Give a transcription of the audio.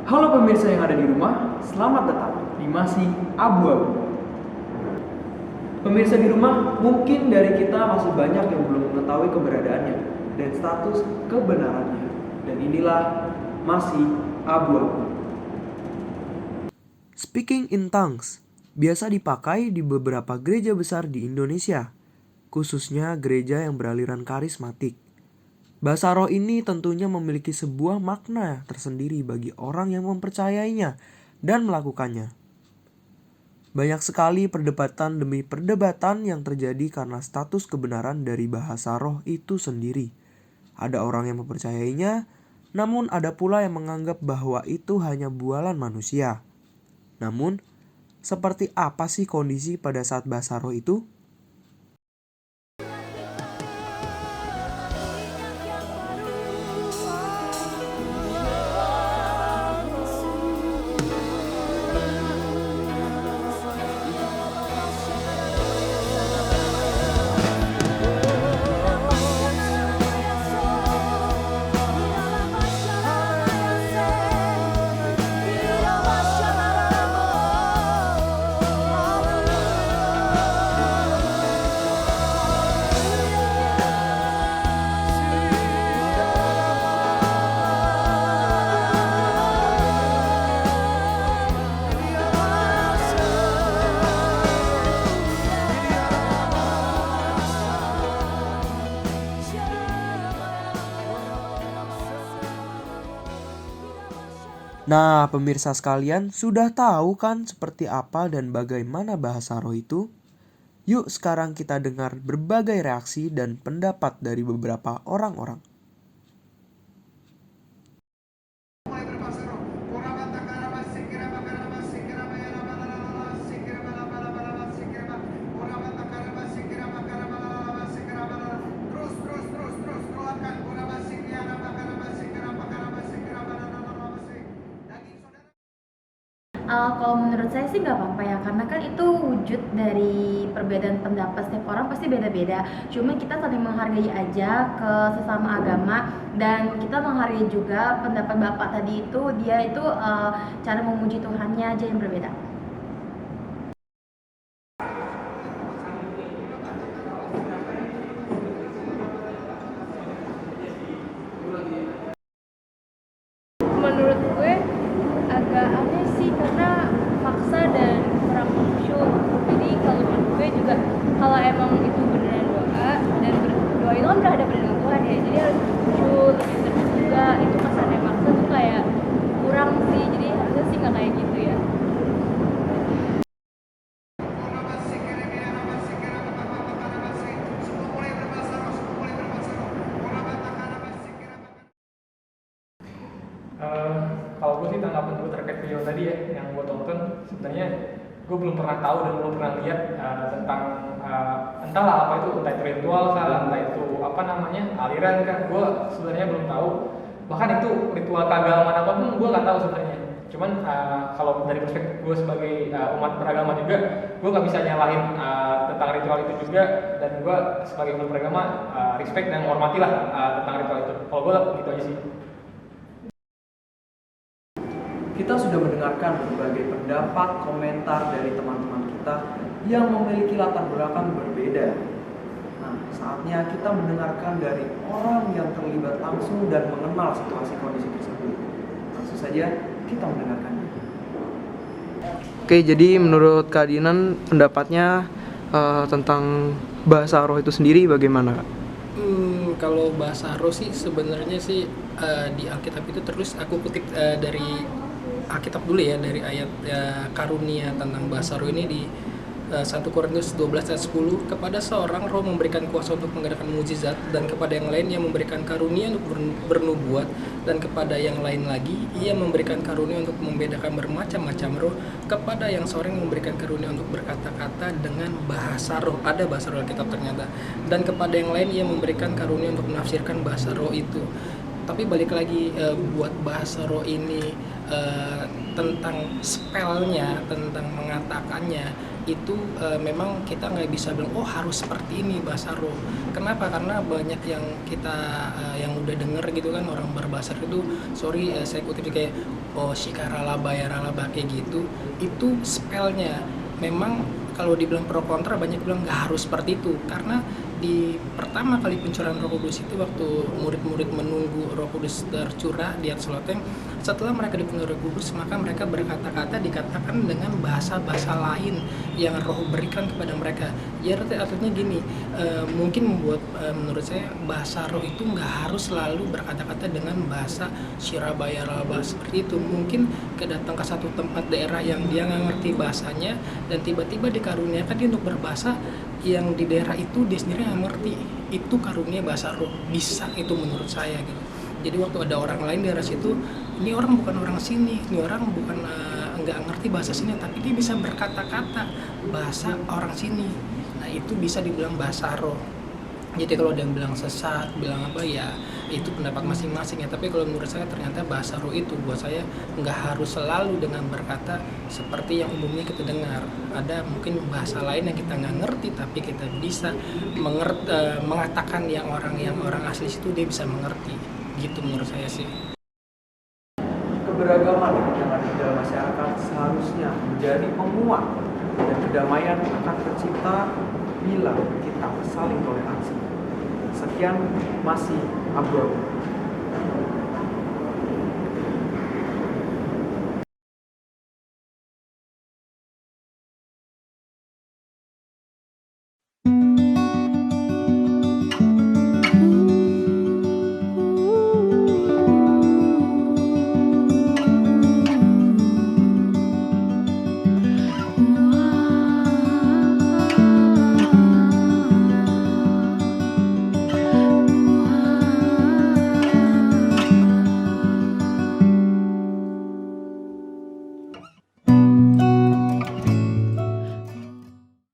Halo pemirsa yang ada di rumah, selamat datang di Masih Abu-Abu. Pemirsa di rumah, mungkin dari kita masih banyak yang belum mengetahui keberadaannya dan status kebenarannya. Dan inilah Masih Abu-Abu. Speaking in tongues biasa dipakai di beberapa gereja besar di Indonesia, khususnya gereja yang beraliran karismatik. Bahasa roh ini tentunya memiliki sebuah makna tersendiri bagi orang yang mempercayainya dan melakukannya. Banyak sekali perdebatan demi perdebatan yang terjadi karena status kebenaran dari bahasa roh itu sendiri. Ada orang yang mempercayainya, namun ada pula yang menganggap bahwa itu hanya bualan manusia. Namun, seperti apa sih kondisi pada saat bahasa roh itu? Nah, pemirsa sekalian, sudah tahu kan seperti apa dan bagaimana bahasa roh itu? Yuk sekarang kita dengar berbagai reaksi dan pendapat dari beberapa orang-orang. Kalau menurut saya sih nggak apa-apa ya, karena kan itu wujud dari perbedaan pendapat setiap orang pasti beda-beda. Cuma kita saling menghargai aja ke sesama agama, dan kita menghargai juga pendapat Bapak tadi itu, dia itu cara memuji Tuhannya aja yang berbeda. Menurut gue agak aneh sih, karena maksa dan kurang khusyuk. Jadi kalau menurut gue juga, kalau emang itu beneran doa dan berdoa itu kan berhadapan dengan Tuhan ya, jadi harus khusyuk, lebih tenang juga. Itu kesannya maksa tuh kayak kurang sih, jadi harusnya sih nggak kayak gitu ya. Kalau gue sih tanggapan gue terkait video tadi ya yang gue tonton, sebenarnya gue belum pernah tahu dan belum pernah lihat tentang entahlah apa itu, entah itu ritual kah, entah itu apa namanya aliran kah, gue sebenarnya belum tahu. Bahkan itu ritual keagamaan apa pun gue nggak tahu sebenarnya. Cuman kalau dari perspektif gue sebagai umat beragama juga, gue nggak bisa nyalahin tentang ritual itu juga, dan gue sebagai umat beragama respect dan menghormati lah tentang ritual itu. Kalau gue gitu aja sih. Kita sudah mendengarkan berbagai pendapat, komentar dari teman-teman kita yang memiliki latar belakang berbeda. Nah, saatnya kita mendengarkan dari orang yang terlibat langsung dan mengenal situasi kondisi tersebut. Langsung saja kita mendengarkannya. Oke, jadi menurut Kak Dinan pendapatnya tentang bahasa roh itu sendiri bagaimana? Kalau bahasa roh sih sebenarnya sih di Alkitab itu terus aku kutip dari Alkitab dulu ya, dari ayat karunia tentang bahasa roh ini di 1 Korintus 12 ayat 10. Kepada seorang roh memberikan kuasa untuk mengadakan mukjizat, dan kepada yang lain ia memberikan karunia untuk bernubuat, dan kepada yang lain lagi ia memberikan karunia untuk membedakan bermacam-macam roh, kepada yang seorang memberikan karunia untuk berkata-kata dengan bahasa roh. Ada bahasa roh Alkitab ternyata. Dan kepada yang lain ia memberikan karunia untuk menafsirkan bahasa roh itu. Tapi balik lagi, buat bahasa roh ini tentang spellnya, tentang mengatakannya, itu memang kita nggak bisa bilang oh harus seperti ini bahasa roh. Kenapa? Karena banyak yang kita yang udah denger gitu kan, orang berbahasa itu sorry saya kutip kayak oh shikaralaba yaralaba kayak gitu, itu spellnya memang kalau dibilang pro kontra banyak bilang nggak harus seperti itu, karena di pertama kali pencurahan Roh Kudus itu waktu murid-murid menunggu Roh Kudus tercurah di atas loteng, setelah mereka dipenuhi Roh Kudus maka mereka berkata-kata dikatakan dengan bahasa-bahasa lain yang Roh berikan kepada mereka. Ya artinya gini, mungkin membuat menurut saya bahasa Roh itu nggak harus selalu berkata-kata dengan bahasa Shirabaya Raba seperti itu. Mungkin kedatang ke satu tempat daerah yang dia nggak ngerti bahasanya dan tiba-tiba dikaruniakan dia untuk berbahasa yang di daerah itu dia sendiri nggak ngerti, itu karunia bahasa roh, bisa itu menurut saya gitu. Jadi waktu ada orang lain di daerah situ, ini orang bukan orang sini, ini orang bukan nggak ngerti bahasa sini, tapi dia bisa berkata-kata bahasa orang sini, nah itu bisa dibilang bahasa roh. Jadi kalau ada yang bilang sesat, bilang apa ya itu pendapat masing-masing ya. Tapi kalau menurut saya ternyata bahasa roh itu buat saya nggak harus selalu dengan berkata seperti yang umumnya kita dengar. Ada mungkin bahasa lain yang kita nggak ngerti tapi kita bisa mengatakan yang orang asli itu dia bisa mengerti. Gitu menurut saya sih. Keberagaman yang ada di dalam masyarakat seharusnya menjadi penguat dan kedamaian akan tercipta bila kita saling toleransi. Sekian, masih abu-abu.